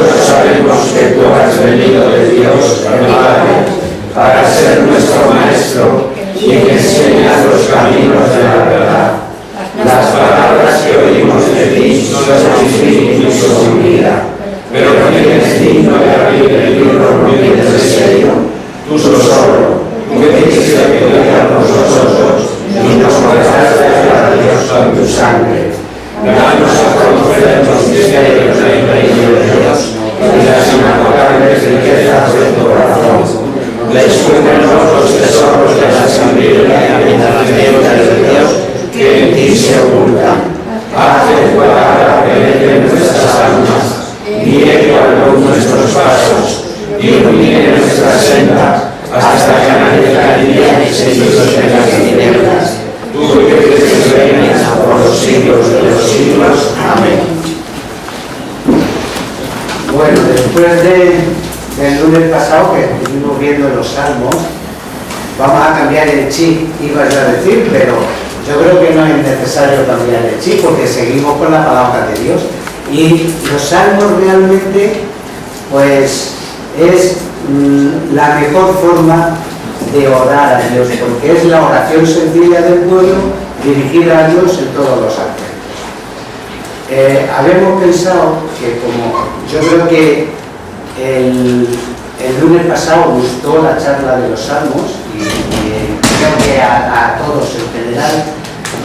nosotros sabemos que tú has venido de Dios, el Padre, para ser nuestro Maestro y que enseñas los caminos de la verdad. Las palabras que oímos de ti son espíritu y son vida, pero quien es digno de abrir el libro no tiene sello, tú solo, que dijiste que veíamos nosotros y nos consagraste a Dios con tu sangre. Danos a conocer los misterios del reino de Dios y las inagotables riquezas de tu corazón. Descúbrenos los tesoros de la sabiduría y la ciencia de Dios que en ti se ocultan. Haz que para penetren nuestras almas, guíe con nuestros pasos y ilumine nuestra senda hasta que amanezca el día y seguidos de las tinieblas. Tú que vives y reinas por los siglos de los siglos. Amén. Bueno, después del lunes pasado que estuvimos viendo los salmos, vamos a cambiar el chip, ibas a decir, pero yo creo que no es necesario cambiar el chip porque seguimos con la palabra de Dios. Y los salmos realmente, pues, es la mejor forma de orar a Dios, porque es la oración sencilla del pueblo dirigida a Dios en todos los aspectos. Habíamos pensado que como yo creo que el lunes pasado gustó la charla de los salmos y creo que a todos en general,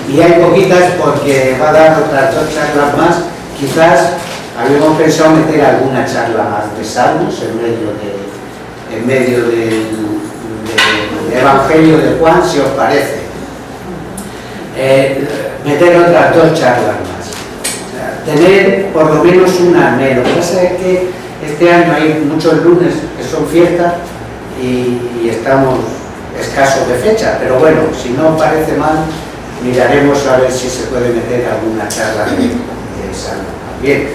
y hay poquitas porque va a dar otras 2 charlas más, quizás habíamos pensado meter alguna charla más de salmos en medio del Evangelio de Juan, si os parece. Meter otras 2 charlas más. O sea, tener por lo menos una al menos. Lo que pasa es que este año hay muchos lunes que son fiestas y estamos escasos de fecha, pero bueno, si no os parece mal, miraremos a ver si se puede meter alguna charla de salmo. Bien,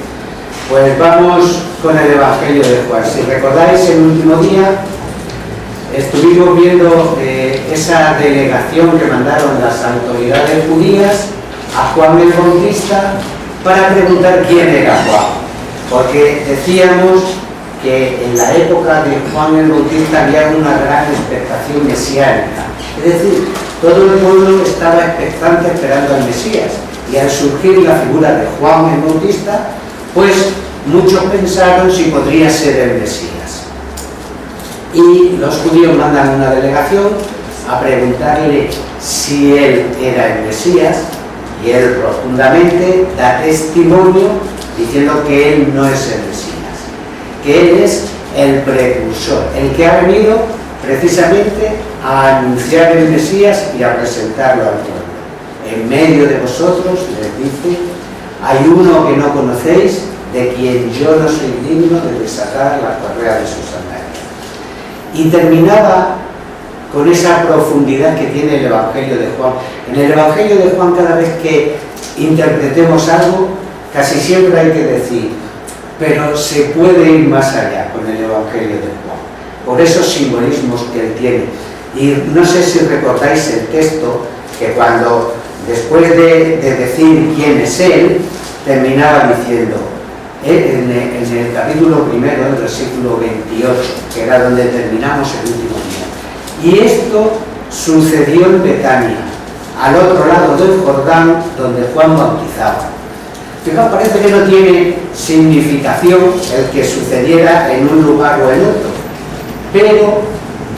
pues vamos con el Evangelio de Juan. Si recordáis, el último día estuvimos viendo esa delegación que mandaron las autoridades judías a Juan el Bautista para preguntar quién era Juan, porque decíamos que en la época de Juan el Bautista había una gran expectación mesiánica, es decir, todo el pueblo estaba expectante esperando al Mesías, y al surgir la figura de Juan el Bautista, pues muchos pensaron si podría ser el Mesías. Y los judíos mandan una delegación a preguntarle si él era el Mesías, y él rotundamente da testimonio diciendo que él no es el Mesías, que él es el precursor, el que ha venido precisamente a anunciar el Mesías y a presentarlo al pueblo. En medio de vosotros, les dice, hay uno que no conocéis, de quien yo no soy digno de desatar la correa de sus sandalias. Y terminaba con esa profundidad que tiene el Evangelio de Juan. En el Evangelio de Juan, cada vez que interpretemos algo, casi siempre hay que decir, pero se puede ir más allá con el Evangelio de Juan, por esos simbolismos que él tiene. Y no sé si recordáis el texto, que cuando, después de decir quién es él, terminaba diciendo, en el capítulo 1, el versículo 28, que era donde terminamos el último día. Y esto sucedió en Betania, al otro lado del Jordán, donde Juan bautizaba. Fijaos, parece que no tiene significación el que sucediera en un lugar o en otro, pero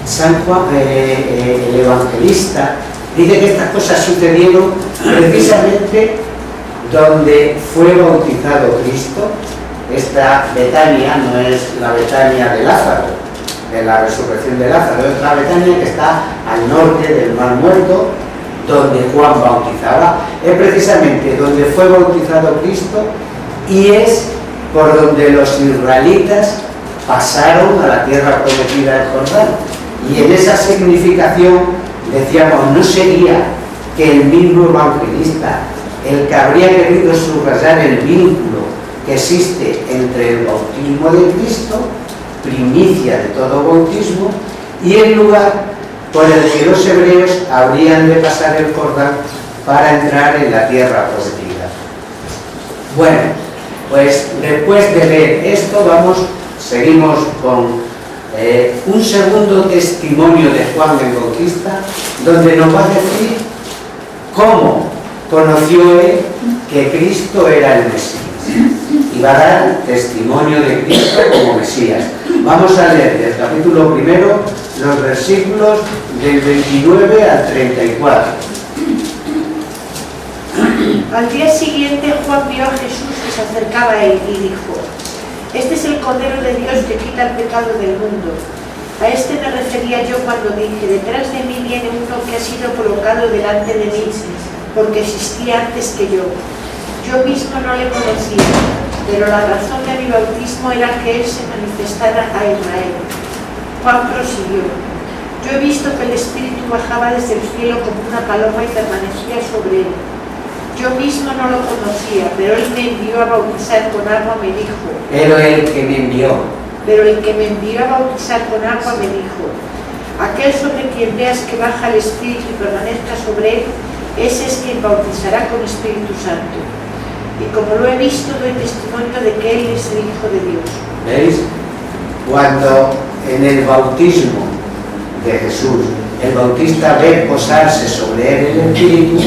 San Juan, el evangelista, dice que estas cosas sucedieron precisamente donde fue bautizado Cristo. Esta Betania no es la Betania de Lázaro, de la resurrección de Lázaro, es la Betania que está al norte del Mar Muerto, donde Juan bautizaba. Es precisamente donde fue bautizado Cristo y es por donde los israelitas pasaron a la tierra prometida del Jordán. Y en esa significación decíamos, ¿no sería que el mismo evangelista, el que habría querido subrayar el vínculo que existe entre el bautismo de Cristo, primicia de todo bautismo, y el lugar por el que los hebreos habrían de pasar el Jordán para entrar en la tierra prometida? Bueno, Pues después de ver esto, seguimos con un segundo testimonio de Juan el Bautista, donde nos va a decir cómo conoció él que Cristo era el Mesías. Y va a dar testimonio de Cristo como Mesías. Vamos a leer del capítulo 1 los versículos del 29 al 34. Al día siguiente Juan vio a Jesús que se acercaba a él y dijo: Este es el Cordero de Dios que quita el pecado del mundo. A este me refería yo cuando dije: detrás de mí viene uno que ha sido colocado delante de mí, porque existía antes que yo. Yo mismo no le conocía, pero la razón de mi bautismo era que él se manifestara a Israel. Juan prosiguió: Yo he visto que el Espíritu bajaba desde el cielo como una paloma y permanecía sobre él. Yo mismo no lo conocía, pero él me envió a bautizar con agua, me dijo. Pero el que me envió. Pero el que me envió a bautizar con agua me dijo: aquel sobre quien veas que baja el Espíritu y permanezca sobre él, ese es quien bautizará con Espíritu Santo. Y como lo he visto, doy testimonio de que él es el Hijo de Dios. ¿Veis? Cuando en el bautismo de Jesús, el bautista ve posarse sobre él el Espíritu,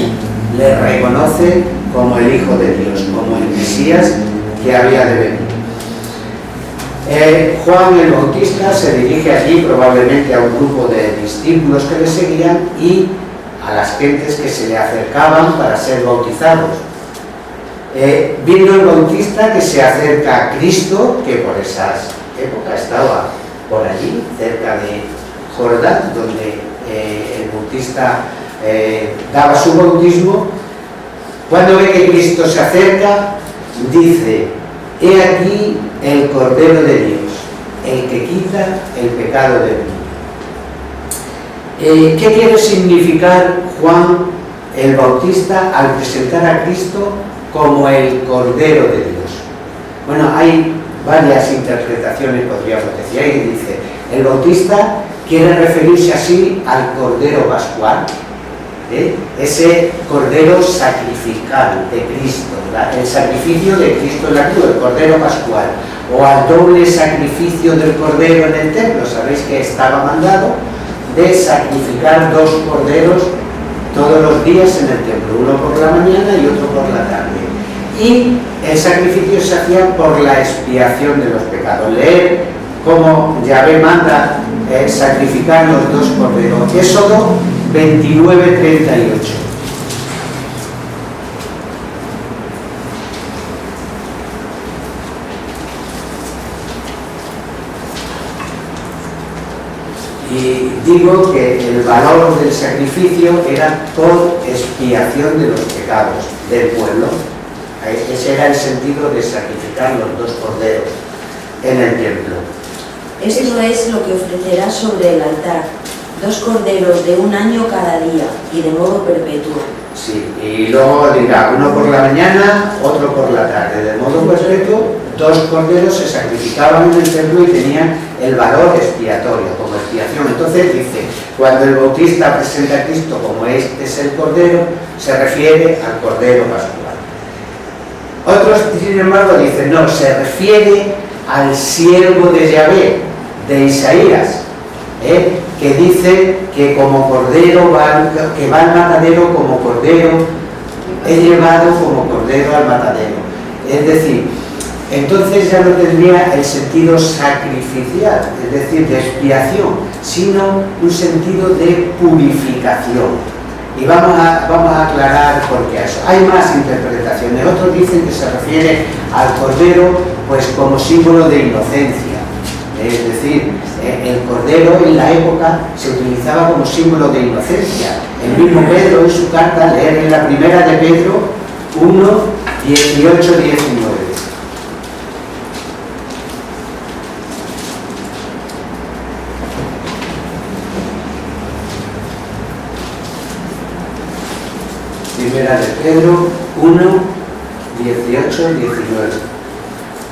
le reconoce como el Hijo de Dios, como el Mesías que había de venir. Juan el Bautista se dirige allí probablemente a un grupo de discípulos que le seguían y a las gentes que se le acercaban para ser bautizados. Viendo el Bautista que se acerca a Cristo, que por esas épocas estaba por allí, cerca de Jordán, donde el Bautista daba su bautismo. Cuando ve que Cristo se acerca, dice: he aquí el Cordero de Dios, el que quita el pecado del mundo. ¿Qué quiere significar Juan el Bautista al presentar a Cristo como el Cordero de Dios? Bueno, hay varias interpretaciones, podríamos decir. Ahí dice: el Bautista quiere referirse así al Cordero Pascual, ese Cordero sacrificial de Cristo, el sacrificio de Cristo en la cruz, el Cordero Pascual, o al doble sacrificio del Cordero en el templo. Sabéis que estaba mandado de sacrificar 2 corderos todos los días en el templo, uno por la mañana y otro por la tarde. Y el sacrificio se hacía por la expiación de los pecados. Leer cómo Yahvé manda sacrificar los 2 corderos. Éxodo 29:38. Y digo que el valor del sacrificio era por expiación de los pecados del pueblo. Ese era el sentido de sacrificar los 2 corderos en el templo. Esto es lo que ofrecerás sobre el altar: 2 corderos de 1 año cada día y de modo perpetuo. Sí, y luego dirá, uno por la mañana, otro por la tarde. De modo perpetuo, 2 corderos se sacrificaban en el templo y tenían el valor expiatorio, como expiación. Entonces dice, cuando el Bautista presenta a Cristo como este es el Cordero, se refiere al Cordero Pascual. Otros, sin embargo, dicen, no, se refiere al siervo de Yahvé, de Isaías, que dice que como cordero que va al matadero como cordero, he llevado como cordero al matadero. Es decir, entonces ya no tendría el sentido sacrificial, es decir, de expiación, sino un sentido de purificación. Y vamos a aclarar por qué eso. Hay más interpretaciones. Otros dicen que se refiere al cordero pues como símbolo de inocencia. Es decir, el cordero en la época se utilizaba como símbolo de inocencia. El mismo Pedro en su carta, leer en la primera de Pedro 1, 18, 19. Primera de Pedro 1, 18, 19.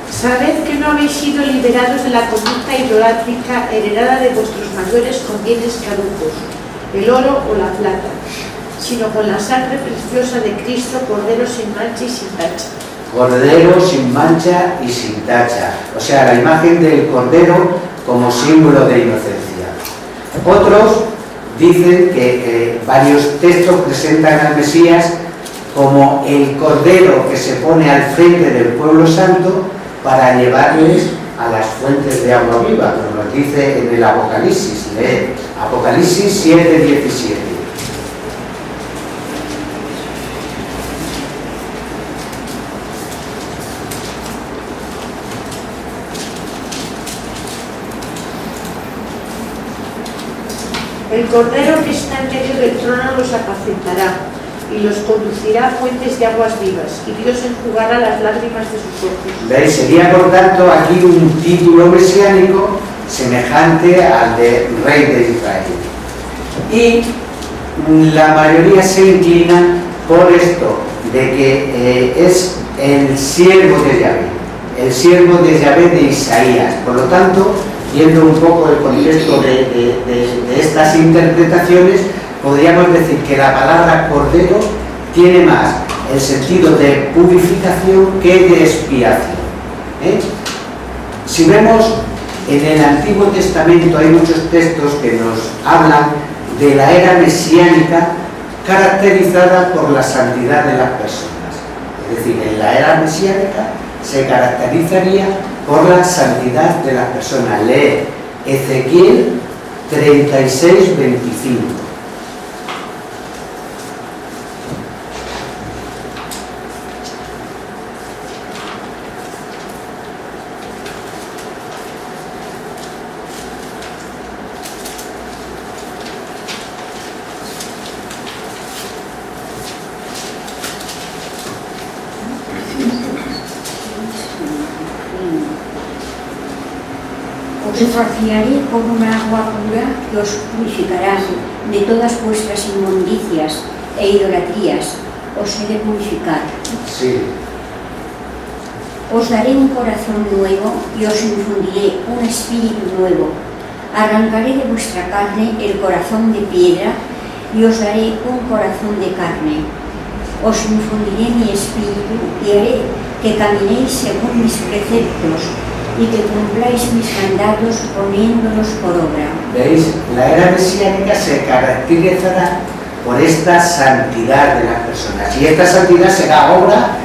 Sabed que no habéis sido liberados de la conducta idolátrica heredada de vuestros mayores con bienes caducos, el oro o la plata, sino con la sangre preciosa de Cristo, Cordero sin mancha y sin tacha. Cordero sin mancha y sin tacha, o sea, la imagen del cordero como símbolo de inocencia. Otros dicen que varios textos presentan al Mesías como el cordero que se pone al frente del pueblo santo para llevarles a las fuentes de agua viva, como nos dice en el Apocalipsis. Lee Apocalipsis 7:17. El cordero que está en medio del trono los apacentará y los conducirá a fuentes de aguas vivas, y Dios enjugará las lágrimas de sus ojos. ¿Veis? Sería por tanto aquí un título mesiánico semejante al de Rey de Israel. Y la mayoría se inclina por esto, de que es el siervo de Yahvé, el siervo de Yahvé de Isaías. Por lo tanto, viendo un poco el contexto de estas interpretaciones, podríamos decir que la palabra cordero tiene más el sentido de purificación que de expiación. Si vemos en el Antiguo Testamento, hay muchos textos que nos hablan de la era mesiánica caracterizada por la santidad de las personas. Es decir, en la era mesiánica se caracterizaría por la santidad de las personas. Lee Ezequiel 36:25. Os vaciaré con una agua pura que os purificará de todas vuestras inmundicias e idolatrías. Os he de purificar. Sí. Os daré un corazón nuevo y os infundiré un espíritu nuevo. Arrancaré de vuestra carne el corazón de piedra y os daré un corazón de carne. Os infundiré mi espíritu y haré que caminéis según mis preceptos y que cumpláis mis mandatos poniéndolos por obra. ¿Veis? La era mesiánica se caracterizará por esta santidad de las personas, y esta santidad será obra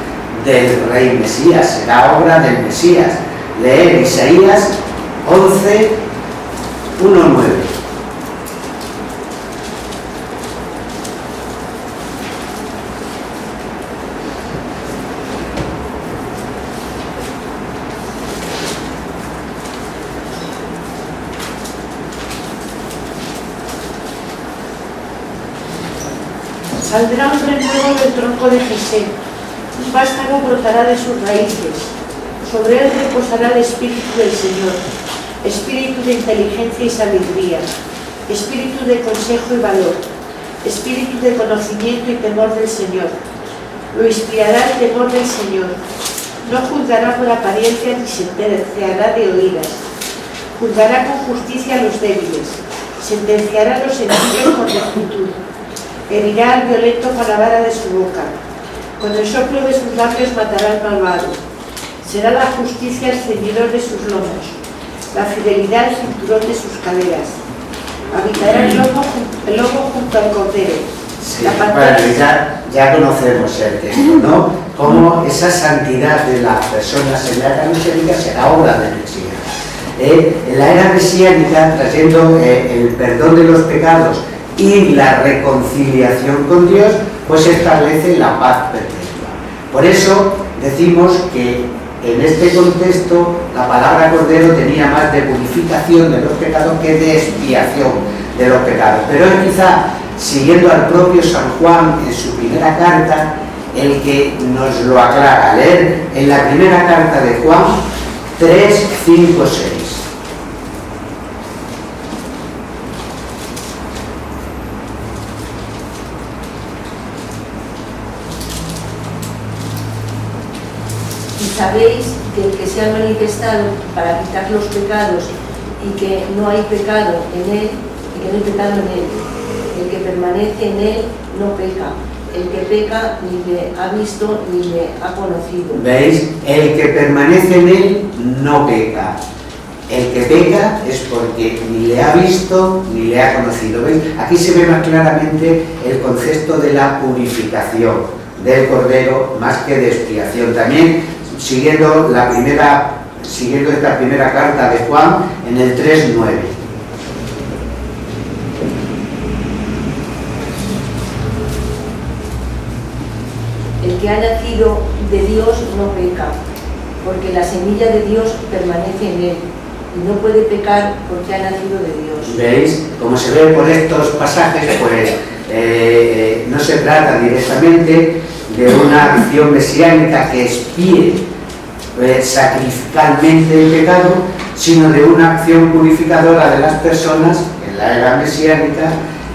del Rey Mesías, será obra del Mesías. Leer Isaías 11:1-9. Saldrá un renuevo del tronco de Jesé, un vástago brotará de sus raíces. Sobre él reposará el Espíritu del Señor, espíritu de inteligencia y sabiduría, espíritu de consejo y valor, espíritu de conocimiento y temor del Señor. Lo inspirará el temor del Señor. No juzgará por apariencia ni sentenciará de oídas. Juzgará con justicia a los débiles, sentenciará a los sencillos con rectitud. Herirá al violento con la vara de su boca. Con el soplo de sus labios matará al malvado. Será la justicia el ceñidor de sus lomos, la fidelidad el cinturón de sus caderas. Habitará el lomo junto al cordero. Sí, bueno, ya conocemos el texto, ¿no? Cómo esa santidad de las personas en la era mesiánica será obra del Mesías. En la era mesiánica, trayendo el perdón de los pecados y la reconciliación con Dios, pues establece la paz perpetua. Por eso decimos que en este contexto la palabra cordero tenía más de purificación de los pecados que de expiación de los pecados. Pero es quizá, siguiendo al propio San Juan en su primera carta, el que nos lo aclara. Leer en la primera carta de Juan 3, 5, 6. Sabéis que el que se ha manifestado para quitar los pecados y que no hay pecado en él, y que no hay pecado en él. El que permanece en él no peca. el que peca ni le ha visto ni le ha conocido. ¿Veis? El que permanece en él no peca. El que peca es porque ni le ha visto ni le ha conocido. ¿Veis? Aquí se ve más claramente el concepto de la purificación del Cordero más que de expiación. También siguiendo esta primera carta de Juan en el 3:9. El que ha nacido de Dios no peca, porque la semilla de Dios permanece en él, y no puede pecar porque ha nacido de Dios. ¿Veis? Como se ve por estos pasajes, pues no se trata directamente de una acción mesiánica que expíe sacrificalmente el pecado, sino de una acción purificadora de las personas en la era mesiánica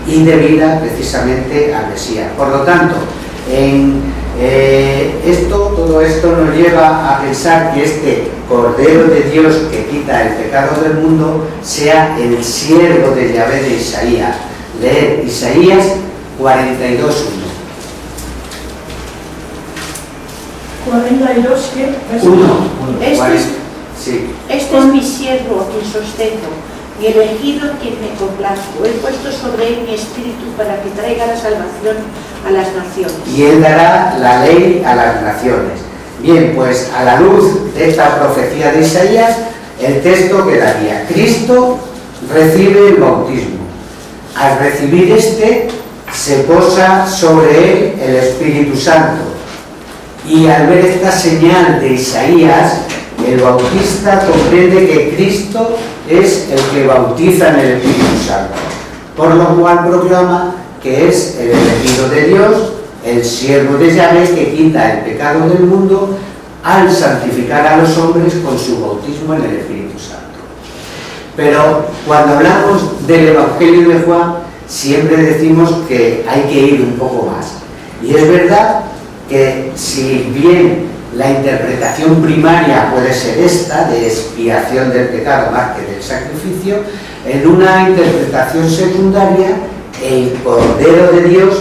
y debida precisamente al Mesías. Por lo tanto, todo esto nos lleva a pensar que este Cordero de Dios que quita el pecado del mundo sea el siervo de Yahvé de Isaías. Leed Isaías 42:1. 42, ¿qué? Este es mi siervo, a quien sostengo, mi elegido, en quien me complazco. He puesto sobre él mi espíritu para que traiga la salvación a las naciones. Y él dará la ley a las naciones. Bien, pues a la luz de esta profecía de Isaías, el texto quedaría: Cristo recibe el bautismo. Al recibir se posa sobre él el Espíritu Santo. Y al ver esta señal de Isaías, el bautista comprende que Cristo es el que bautiza en el Espíritu Santo, por lo cual proclama que es el elegido de Dios, el siervo de Yahvé que quita el pecado del mundo al santificar a los hombres con su bautismo en el Espíritu Santo. Pero cuando hablamos del Evangelio de Juan, siempre decimos que hay que ir un poco más. Y es verdad que si bien la interpretación primaria puede ser esta, de expiación del pecado más que del sacrificio, en una interpretación secundaria, el Cordero de Dios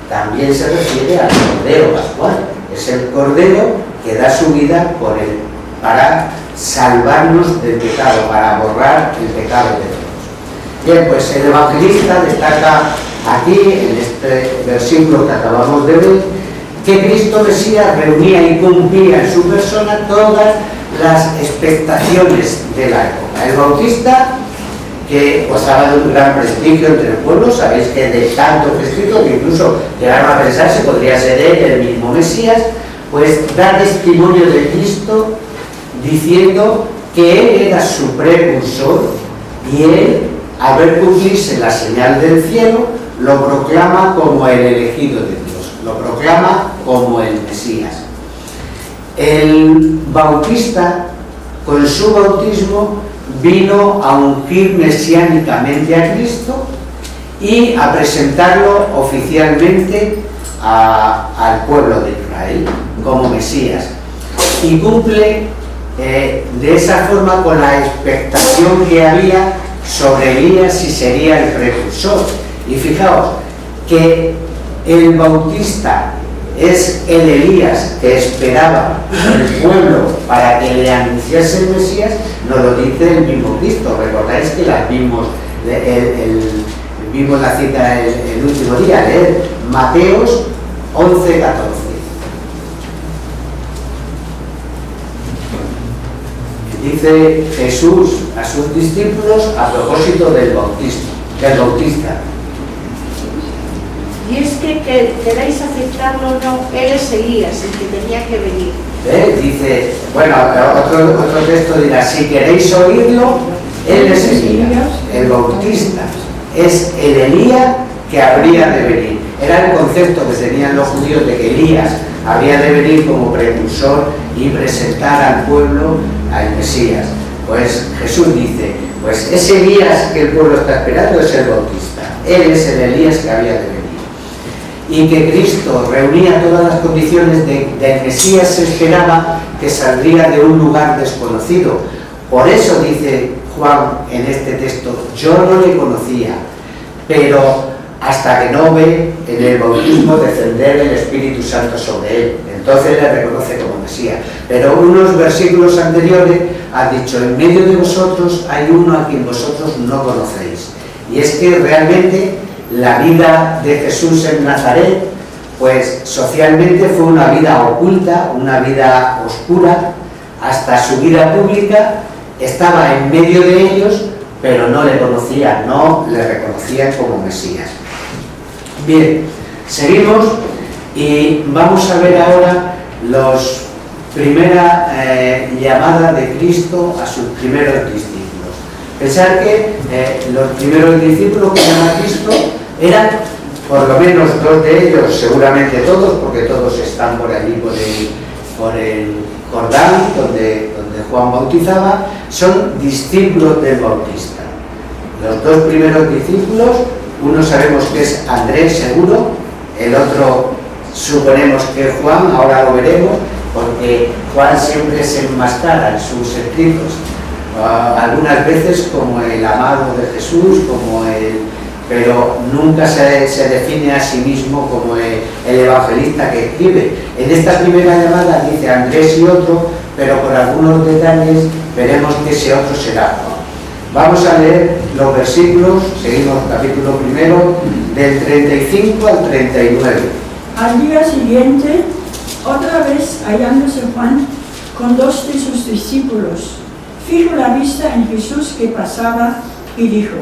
también se refiere al Cordero Pascual. Es el Cordero que da su vida por él, para salvarnos del pecado, para borrar el pecado de Dios. Bien, pues el evangelista destaca aquí, en este versículo que acabamos de ver, que Cristo Mesías reunía y cumplía en su persona todas las expectaciones de la época. El bautista, que gozaba de un gran prestigio entre el pueblo, sabéis que de tanto prestigio que incluso llegaron a pensar si podría ser él el mismo Mesías, pues da testimonio de Cristo diciendo que él era su precursor y él, al ver cumplirse la señal del cielo, lo proclama como el elegido de Dios, lo proclama como el Mesías. El bautista, con su bautismo, vino a ungir mesiánicamente a Cristo y a presentarlo oficialmente al pueblo de Israel como Mesías, y cumple de esa forma con la expectación que había sobre Elías si sería el precursor. Y fijaos que el bautista es el Elías que esperaba el pueblo para que le anunciase el Mesías, nos lo dice el mismo Cristo. Recordáis que vimos la cita el último día, leer Mateos 11:14. Dice Jesús a sus discípulos a propósito del bautista. Y es que queráis aceptarlo o no, él es Elías, el que tenía que venir. Dice, bueno, otro texto dirá, si queréis oírlo, él es Elías, el bautista, es el Elías que habría de venir. Era el concepto que tenían los judíos de que Elías había de venir como precursor y presentar al pueblo al Mesías. Pues Jesús dice, pues ese Elías que el pueblo está esperando es el bautista, él es el Elías que había de venir. Y que Cristo reunía todas las condiciones del Mesías, se esperaba que saldría de un lugar desconocido. Por eso dice Juan en este texto, yo no le conocía, pero hasta que no ve en el bautismo descender el Espíritu Santo sobre él. Entonces le reconoce como Mesías. Pero unos versículos anteriores ha dicho: en medio de vosotros hay uno a quien vosotros no conocéis. Y es que realmente la vida de Jesús en Nazaret, pues socialmente fue una vida oculta, una vida oscura. Hasta su vida pública estaba en medio de ellos, pero no le conocían, no le reconocían como Mesías. Bien, seguimos y vamos a ver ahora la primera llamada de Cristo a sus primeros discípulos. Pensar que los primeros discípulos que llama a Cristo eran por lo menos dos de ellos, seguramente todos, porque todos están por allí, por el Jordán, donde Juan bautizaba, son discípulos del Bautista. Los dos primeros discípulos, uno sabemos que es Andrés seguro, el otro suponemos que es Juan, ahora lo veremos, porque Juan siempre se enmascara en sus escritos, algunas veces como el amado de Jesús, pero nunca se define a sí mismo como el evangelista que escribe. En esta primera llamada dice Andrés y otro, pero por algunos detalles veremos que ese otro será Juan. Vamos a leer los versículos, seguimos capítulo primero, del 35 al 39. Al día siguiente, otra vez hallándose Juan con dos de sus discípulos, fijó la vista en Jesús que pasaba y dijo: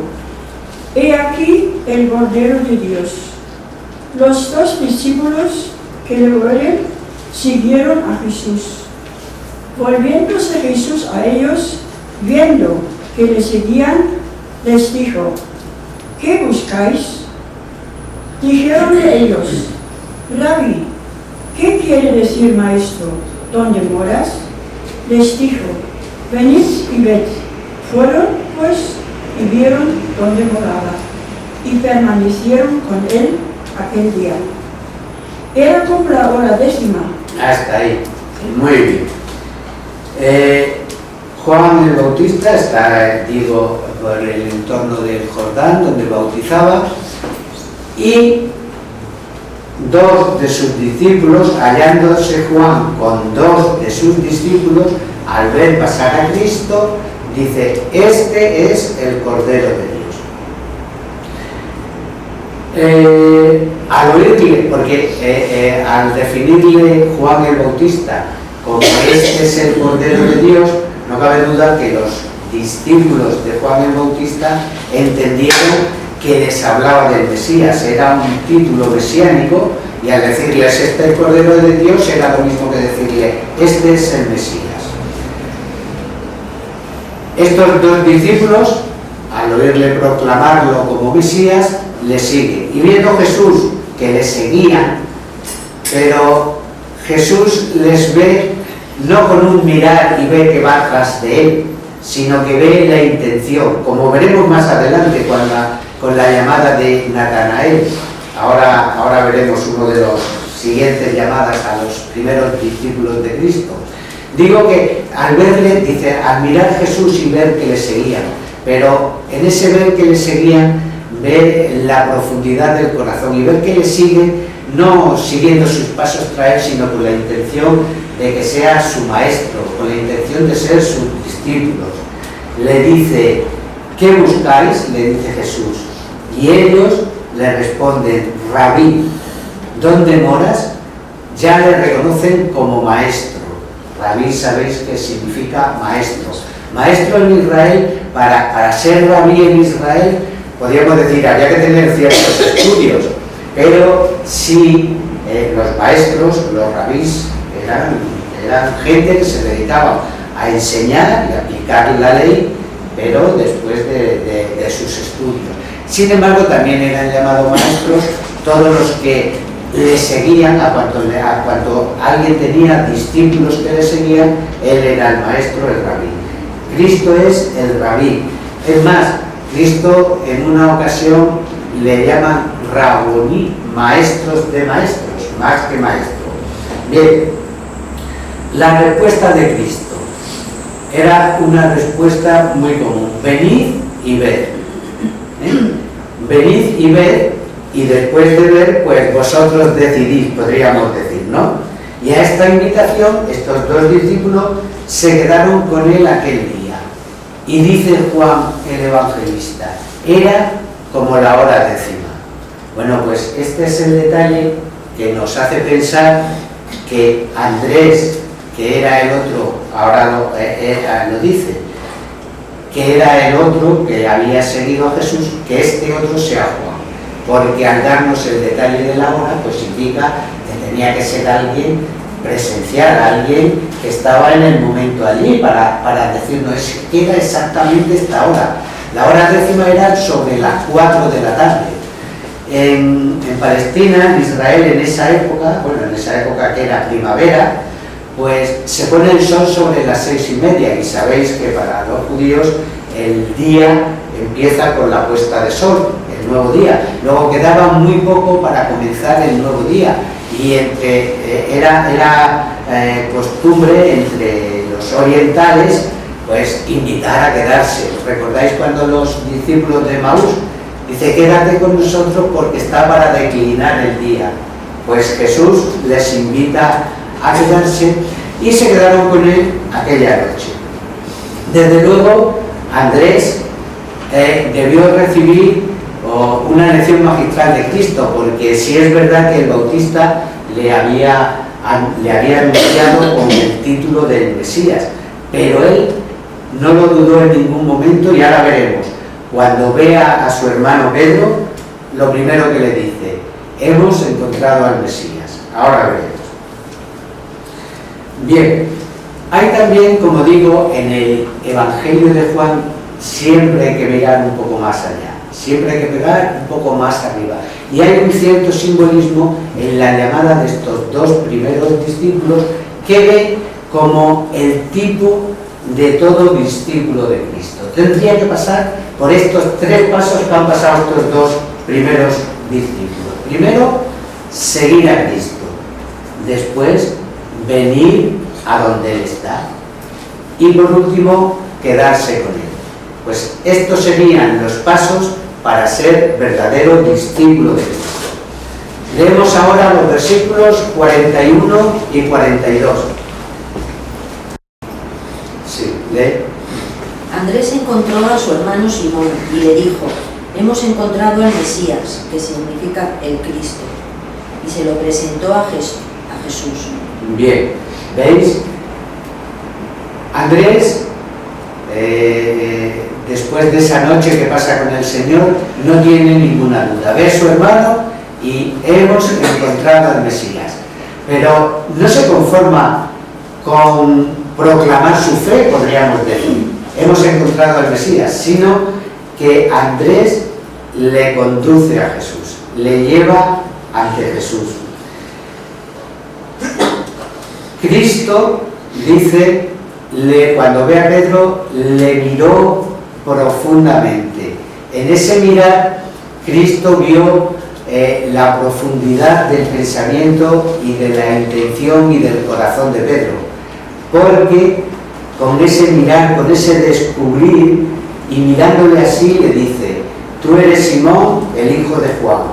He aquí el Cordero de Dios. Los dos discípulos que le oyeron siguieron a Jesús. Volviéndose Jesús a ellos, viendo que le seguían, les dijo: ¿Qué buscáis? Dijeronle ellos: Rabí, ¿qué quiere decir maestro? ¿Dónde moras? Les dijo: Venid y ved. Fueron pues y vieron dónde moraba, y permanecieron con él aquel día. Era como la hora 10:00. Hasta ahí, muy bien. Juan el Bautista está, por el entorno del Jordán, donde bautizaba, y dos de sus discípulos, hallándose Juan con dos de sus discípulos, al ver pasar a Cristo, dice: este es el Cordero de Dios. Al oírle, porque al definirle Juan el Bautista como este es el Cordero de Dios, no cabe duda que los discípulos de Juan el Bautista entendieron que les hablaba del Mesías, era un título mesiánico, y al decirles este es el Cordero de Dios era lo mismo que decirle este es el Mesías. Estos dos discípulos, al oírle proclamarlo como Mesías, le siguen. Y viendo Jesús que le seguían, pero Jesús les ve no con un mirar y ve que va tras de él, sino que ve la intención, como veremos más adelante con la llamada de Natanael. Ahora veremos uno de los siguientes llamadas a los primeros discípulos de Cristo. Digo que al verle, dice, al mirar Jesús y ver que le seguían, pero en ese ver que le seguían, ver la profundidad del corazón y ver que le siguen, no siguiendo sus pasos tras él, sino con la intención de que sea su maestro, con la intención de ser sus discípulos. Le dice: ¿qué buscáis?, le dice Jesús. Y ellos le responden: Rabí, ¿dónde moras? Ya le reconocen como maestro. Rabí, sabéis que significa maestro. Maestro en Israel, para ser rabí en Israel, podríamos decir, había que tener ciertos estudios, pero sí, los maestros, los rabís, eran gente que se dedicaba a enseñar y aplicar la ley, pero después de sus estudios. Sin embargo, también eran llamados maestros todos los que le seguían, a cuanto alguien tenía discípulos que le seguían, él era el maestro, el rabí. Cristo es el rabí. Es más, Cristo en una ocasión le llaman Raboní, maestros de maestros, más que maestro. Bien, la respuesta de Cristo era una respuesta muy común: venid y ved. Venid y ved y después de ver, pues vosotros decidís, podríamos decir, ¿no? Y a esta invitación, estos dos discípulos se quedaron con él aquel día. Y dice Juan el Evangelista, era como la hora 10. Bueno, pues este es el detalle que nos hace pensar que Andrés, que era el otro, ahora lo dice, que era el otro que había seguido a Jesús, que este otro sea Juan. Porque al darnos el detalle de la hora, pues indica que tenía que ser alguien presencial, alguien que estaba en el momento allí para decirnos, era exactamente esta hora. La hora 10 era sobre las 4 de la tarde. En Palestina, en Israel, en esa época que era primavera, pues se pone el sol sobre las 6:30, y sabéis que para los judíos el día empieza con la puesta de sol, el nuevo día. Luego quedaba muy poco para comenzar el nuevo día, y era costumbre entre los orientales pues invitar a quedarse. ¿Recordáis cuando los discípulos de Maús dice, quédate con nosotros porque está para declinar el día? Pues Jesús les invita a quedarse y se quedaron con él aquella noche. Desde luego Andrés debió recibir una lección magistral de Cristo, porque si es verdad que el Bautista le había anunciado con el título del Mesías, pero él no lo dudó en ningún momento, y ahora veremos. Cuando vea a su hermano Pedro, lo primero que le dice, hemos encontrado al Mesías. Ahora veremos. Bien, hay también, como digo, en el Evangelio de Juan, siempre hay que mirar un poco más allá, siempre hay que pegar un poco más arriba. Y hay un cierto simbolismo en la llamada de estos dos primeros discípulos, que ven como el tipo de todo discípulo de Cristo. Tendría que pasar por estos 3 pasos que han pasado estos dos primeros discípulos. Primero, seguir a Cristo. Después, venir a donde Él está. Y por último, quedarse con Él. Pues estos serían los pasos para ser verdadero discípulo de Cristo. Leemos ahora los versículos 41 y 42. Sí, lee. Andrés encontró a su hermano Simón y le dijo, hemos encontrado al Mesías, que significa el Cristo, y se lo presentó a Jesús. Bien, ¿veis? Andrés, después de esa noche que pasa con el Señor, no tiene ninguna duda. Ve a su hermano y hemos encontrado al Mesías. Pero no se conforma con proclamar su fe, podríamos decir, hemos encontrado al Mesías, sino que Andrés le conduce a Jesús, le lleva ante Jesús. Cristo, dice, cuando ve a Pedro, le miró profundamente. En ese mirar, Cristo vio la profundidad del pensamiento y de la intención y del corazón de Pedro, porque con ese mirar, con ese descubrir, y mirándole así le dice, tú eres Simón, el hijo de Juan,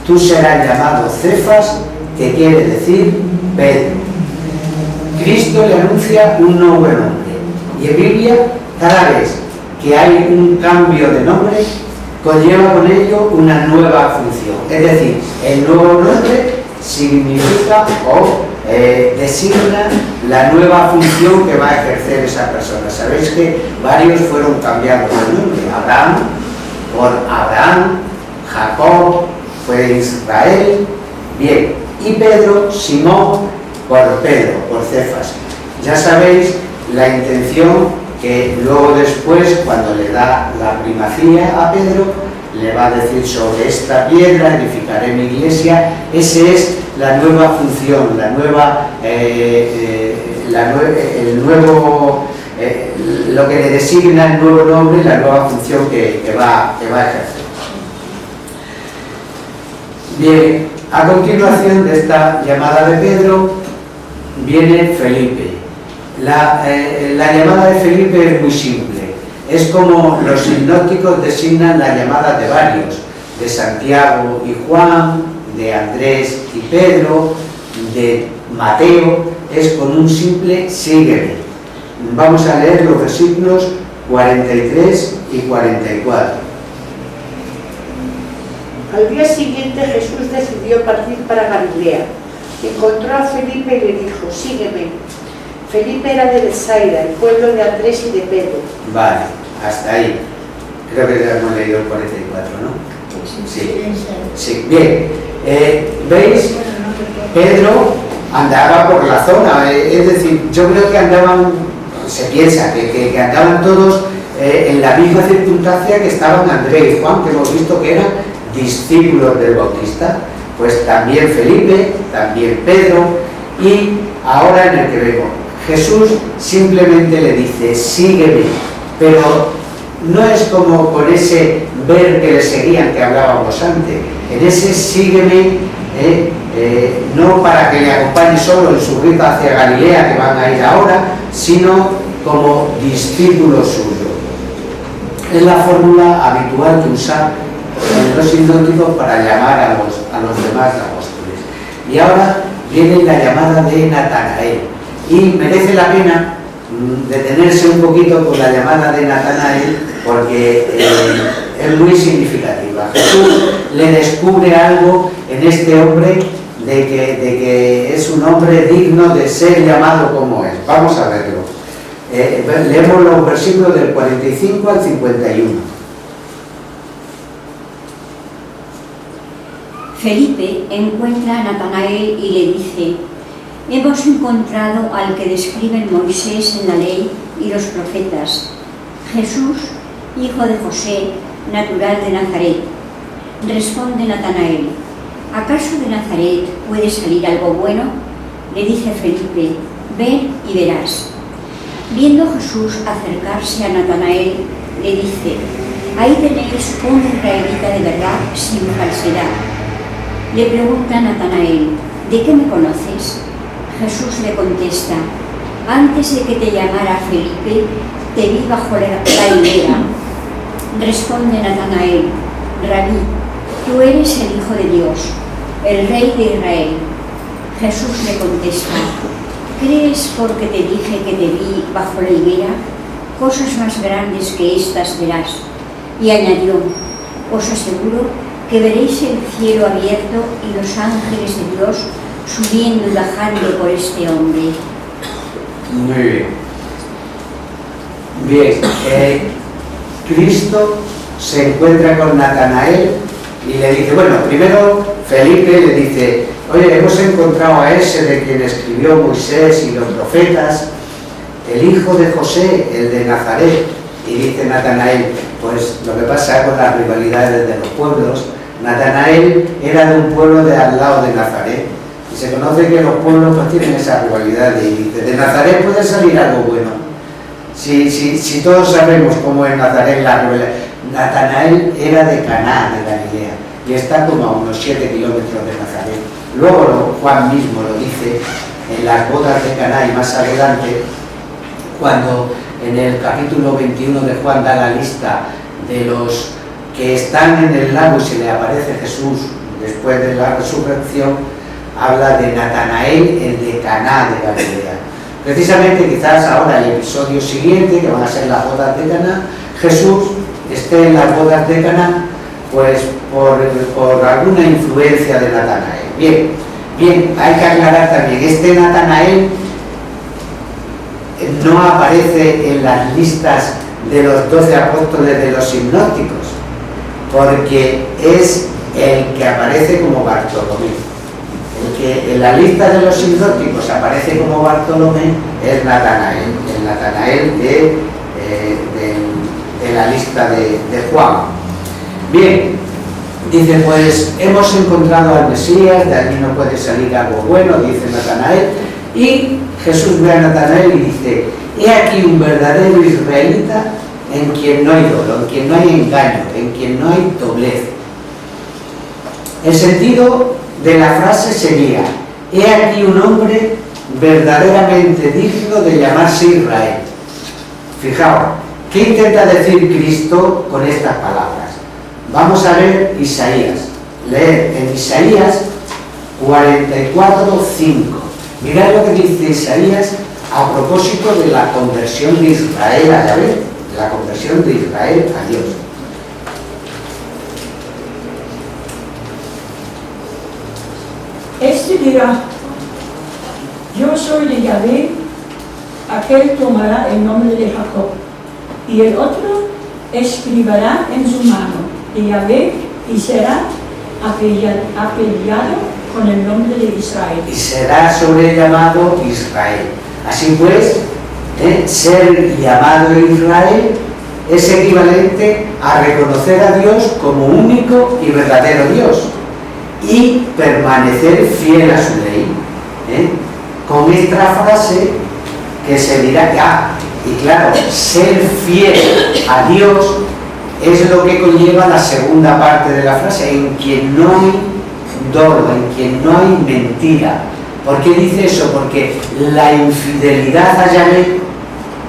tú serás llamado Cefas, que quiere decir Pedro. Cristo le anuncia un nuevo nombre, y en Biblia, cada vez que hay un cambio de nombre, conlleva con ello una nueva función. Es decir, el nuevo nombre significa o designa la nueva función que va a ejercer esa persona. Sabéis que varios fueron cambiados de nombre. Abraham por Abraham, Jacob fue Israel. Bien, y Pedro, Simón por Pedro, por Cefas. Ya sabéis la intención que luego después, cuando le da la primacía a Pedro, le va a decir, sobre esta piedra edificaré mi iglesia. Ese es la nueva función, lo que le designa el nuevo nombre, la nueva función que va a ejercer. Bien, a continuación de esta llamada de Pedro viene Felipe. La llamada de Felipe es muy simple. Es como los sinópticos designan la llamada de varios. de Santiago y Juan, de Andrés y Pedro, de Mateo, es con un simple sígueme. Vamos a leer los versículos 43 y 44. Al día siguiente Jesús decidió partir para Galilea. Encontró a Felipe y le dijo, sígueme. Felipe era de Bethsaida, el pueblo de Andrés y de Pedro. Vale, hasta ahí. Creo que ya hemos leído el 44, ¿no? Sí, bien. ¿Veis? Pedro andaba por la zona, es decir, yo creo que andaban, se piensa que andaban todos en la misma circunstancia que estaban Andrés y Juan, que hemos visto que eran discípulos del Bautista, pues también Felipe, también Pedro, y ahora en el que vemos, Jesús simplemente le dice, sígueme, pero no es como con ese ver que le seguían que hablábamos antes, en ese sígueme, no para que le acompañe solo en su ruta hacia Galilea, que van a ir ahora, sino como discípulo suyo. Es la fórmula habitual que usan los sinónimos para llamar a los demás apóstoles. Y ahora viene la llamada de Natanael. Y merece la pena detenerse un poquito con la llamada de Natanael porque es muy significativa. Jesús le descubre algo en este hombre de que es un hombre digno de ser llamado como es. Vamos a verlo. Leemos los versículos del 45 al 51. Felipe encuentra a Natanael y le dice, hemos encontrado al que describen Moisés en la ley y los profetas, Jesús, hijo de José, natural de Nazaret. Responde Natanael, ¿acaso de Nazaret puede salir algo bueno? Le dice Felipe, ven y verás. Viendo Jesús acercarse a Natanael, le dice, ahí tenéis un israelita de verdad sin falsedad. Le pregunta Natanael, ¿de qué me conoces? Jesús le contesta, antes de que te llamara Felipe, te vi bajo la higuera. Responde Natanael, Rabí, tú eres el Hijo de Dios, el Rey de Israel. Jesús le contesta, ¿crees porque te dije que te vi bajo la higuera? Cosas más grandes que estas verás. Y añadió, os aseguro que veréis el cielo abierto y los ángeles de Dios subiendo y bajando por este hombre. Muy bien. Bien, Cristo se encuentra con Natanael y le dice, bueno, primero Felipe le dice, oye, hemos encontrado a ese de quien escribió Moisés y los profetas, el hijo de José, el de Nazaret. Y dice Natanael, pues lo que pasa con las rivalidades de los pueblos, Natanael era de un pueblo de al lado de Nazaret, y se conoce que los pueblos pues tienen esa rivalidad, y dice, de Nazaret puede salir algo bueno. Si todos sabemos cómo es Nazaret, la rivalidad. Natanael era de Caná, de Galilea, y está como a unos 7 kilómetros de Nazaret. Luego Juan mismo lo dice en las bodas de Caná y más adelante, cuando en el capítulo 21 de Juan da la lista de los que están en el lago y se le aparece Jesús después de la resurrección, habla de Natanael, el de Caná de Galilea. Precisamente quizás ahora el episodio siguiente, que van a ser las bodas de Caná, Jesús esté en las bodas de Caná, pues por alguna influencia de Natanael. Bien, hay que aclarar también, este Natanael no aparece en las listas de los 12 apóstoles de los sinópticos, porque es el que aparece como Bartolomé. El que en la lista de los sinópticos aparece como Bartolomé es Natanael, el Natanael de la lista de Juan. Bien, dice, pues hemos encontrado al Mesías, de allí no puede salir algo bueno, dice Natanael, y Jesús ve a Natanael y dice, he aquí un verdadero israelita en quien no hay dolo, en quien no hay engaño, en quien no hay doblez. El sentido de la frase sería, he aquí un hombre verdaderamente digno de llamarse Israel. Fijaos, ¿qué intenta decir Cristo con estas palabras? Vamos a leer Isaías. Leer en Isaías 44:5. Mirad lo que dice Isaías a propósito de la conversión de Israel a Yahvé, de la conversión de Israel a Dios. Este dirá: yo soy de Yahvé, aquel tomará el nombre de Jacob, y el otro escribirá en su mano de Yahvé y será apellidado con el nombre de Israel. Y será sobre él llamado Israel. Así pues, ser llamado Israel es equivalente a reconocer a Dios como único y verdadero Dios y permanecer fiel a su ley. Con esta frase que se dirá ya, y claro, ser fiel a Dios es lo que conlleva la segunda parte de la frase, en quien no hay dolo, en quien no hay mentira. ¿Por qué dice eso? Porque la infidelidad a Yahvé,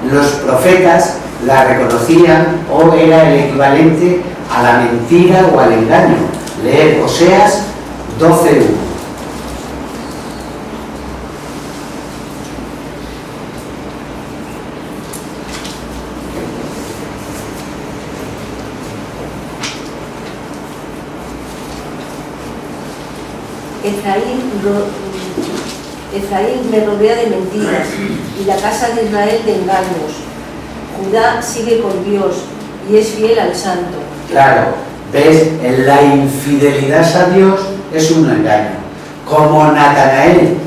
los profetas la reconocían o era el equivalente a la mentira o al engaño. Leer Oseas 12:1. Efraín me rodea de mentiras y la casa de Israel de engaños. Judá sigue con Dios y es fiel al Santo. Claro, ¿ves? La infidelidad a Dios es un engaño. Como Natanael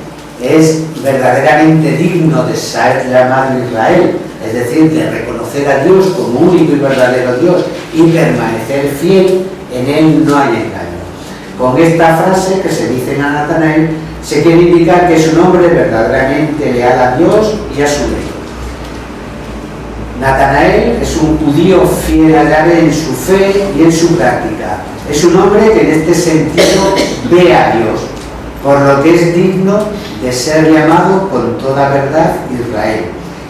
es verdaderamente digno de ser llamado Israel, es decir, de reconocer a Dios como único y verdadero Dios y permanecer fiel, en él no hay engaño. Con esta frase que se dice a Natanael, se quiere indicar que es un hombre verdaderamente leal a Dios y a su ley. Natanael es un judío fiel a Yahvé en su fe y en su práctica. Es un hombre que en este sentido ve a Dios, por lo que es digno de ser llamado con toda verdad Israel.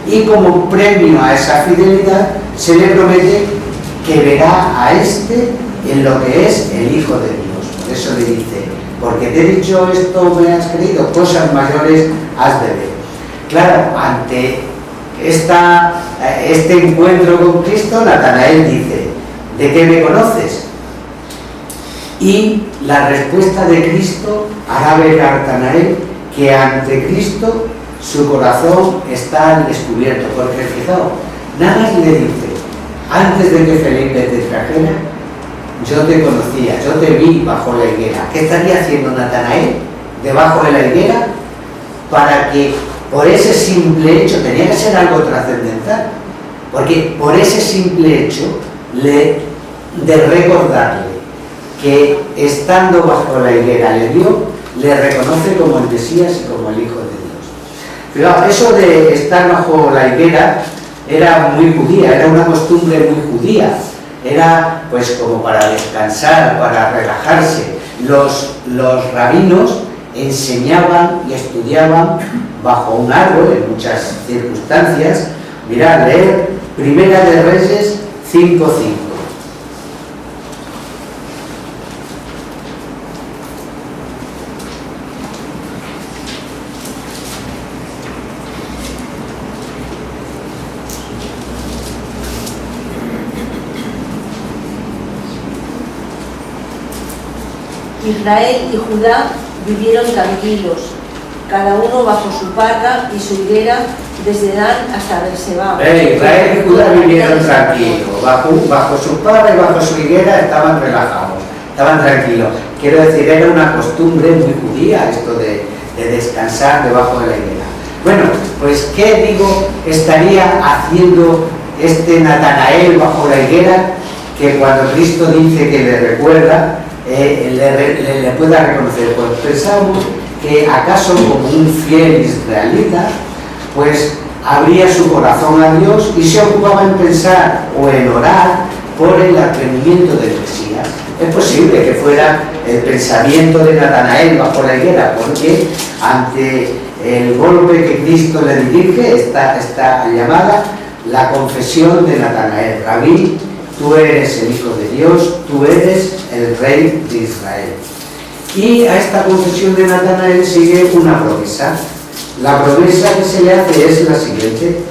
Y como premio a esa fidelidad, se le promete que verá a este en lo que es el Hijo de Dios. Por eso le dice: porque te he dicho esto, me has creído, cosas mayores has de ver. Claro, ante este encuentro con Cristo, Natanael dice: ¿de qué me conoces? Y la respuesta de Cristo hará ver a Natanael que ante Cristo su corazón está al descubierto, porque fijaos, nada más le dice: antes de que Felipe te trajera, yo te conocía, yo te vi bajo la higuera. ¿Qué estaría haciendo Natanael debajo de la higuera? Para que por ese simple hecho, tenía que ser algo trascendental, porque por ese simple hecho de recordarle que estando bajo la higuera le vio, le reconoce como el Mesías y como el Hijo de Dios. Pero eso de estar bajo la higuera era muy judía, era una costumbre muy judía. Era pues como para descansar, para relajarse. Los rabinos enseñaban y estudiaban bajo un árbol en muchas circunstancias. Mirad, leer Primera de Reyes 5:5. Israel y Judá vivieron tranquilos, cada uno bajo su parra y su higuera, desde Dan hasta Berseba. Israel y Judá vivieron tranquilos, bajo su parra y bajo su higuera estaban relajados, estaban tranquilos. Quiero decir, era una costumbre muy judía esto de descansar debajo de la higuera. Bueno, pues ¿qué digo estaría haciendo este Natanael bajo la higuera, que cuando Cristo dice que le recuerda, le pueda reconocer? Pues pensamos que acaso como un fiel israelita, pues abría su corazón a Dios y se ocupaba en pensar o en orar por el advenimiento del Mesías. Es posible que fuera el pensamiento de Natanael bajo la higuera, porque ante el golpe que Cristo le dirige está llamada la confesión de Natanael: Rabí, tú eres el Hijo de Dios, tú eres el Rey de Israel. Y a esta confesión de Natanael sigue una promesa. La promesa que se le hace es la siguiente: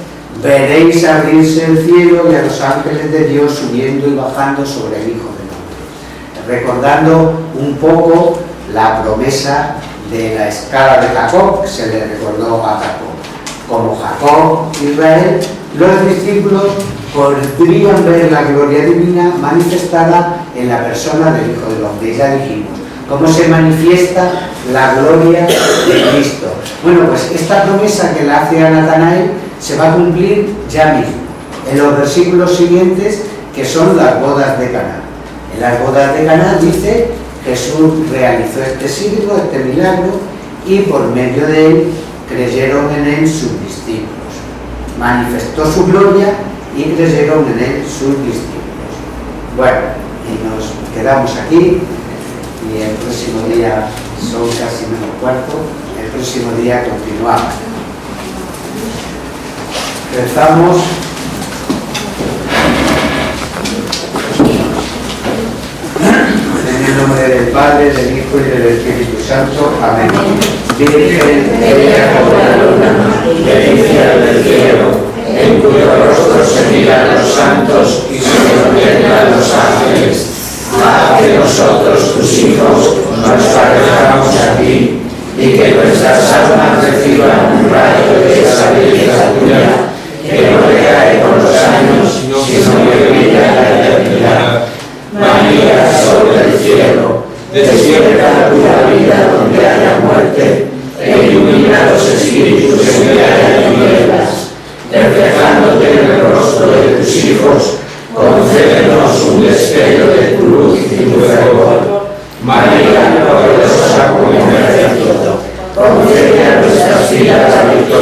veréis abrirse el cielo y a los ángeles de Dios subiendo y bajando sobre el Hijo del Hombre. Recordando un poco la promesa de la escala de Jacob, que se le recordó a Jacob. Como Jacob, Israel, los discípulos podrían ver la gloria divina manifestada en la persona del Hijo del Hombre. Y ya dijimos cómo se manifiesta la gloria de Cristo. Bueno, pues esta promesa que le hace a Natanael se va a cumplir ya mismo, en los versículos siguientes, que son las bodas de Caná. En las bodas de Caná dice: Jesús realizó este signo, este milagro, y por medio de él creyeron en él sus discípulos. Manifestó su gloria y creyeron en él sus discípulos. Bueno, y nos quedamos aquí, y el próximo día, son casi menos cuarto, el próximo día continuamos. Rezamos. En el nombre del Padre, del Hijo y del Espíritu Santo. Amén. Virgen, bella como la luna, delicia del cielo, en cuyo rostro se miran los santos y se contemplan los ángeles. Haz que nosotros, tus hijos, nos parezcamos a ti, y que nuestras almas reciban un rayo de esa belleza tuya, que no decae con los años, sino que brilla en la eternidad. María, sol del cielo, despierta la vida donde haya muerte, e ilumina los espíritus en que haya tinieblas. Reflejándote en el rostro de tus hijos, concédenos un destello de tu luz y tu fervor. María, poderosa como un ejército, concede a nuestras vidas la victoria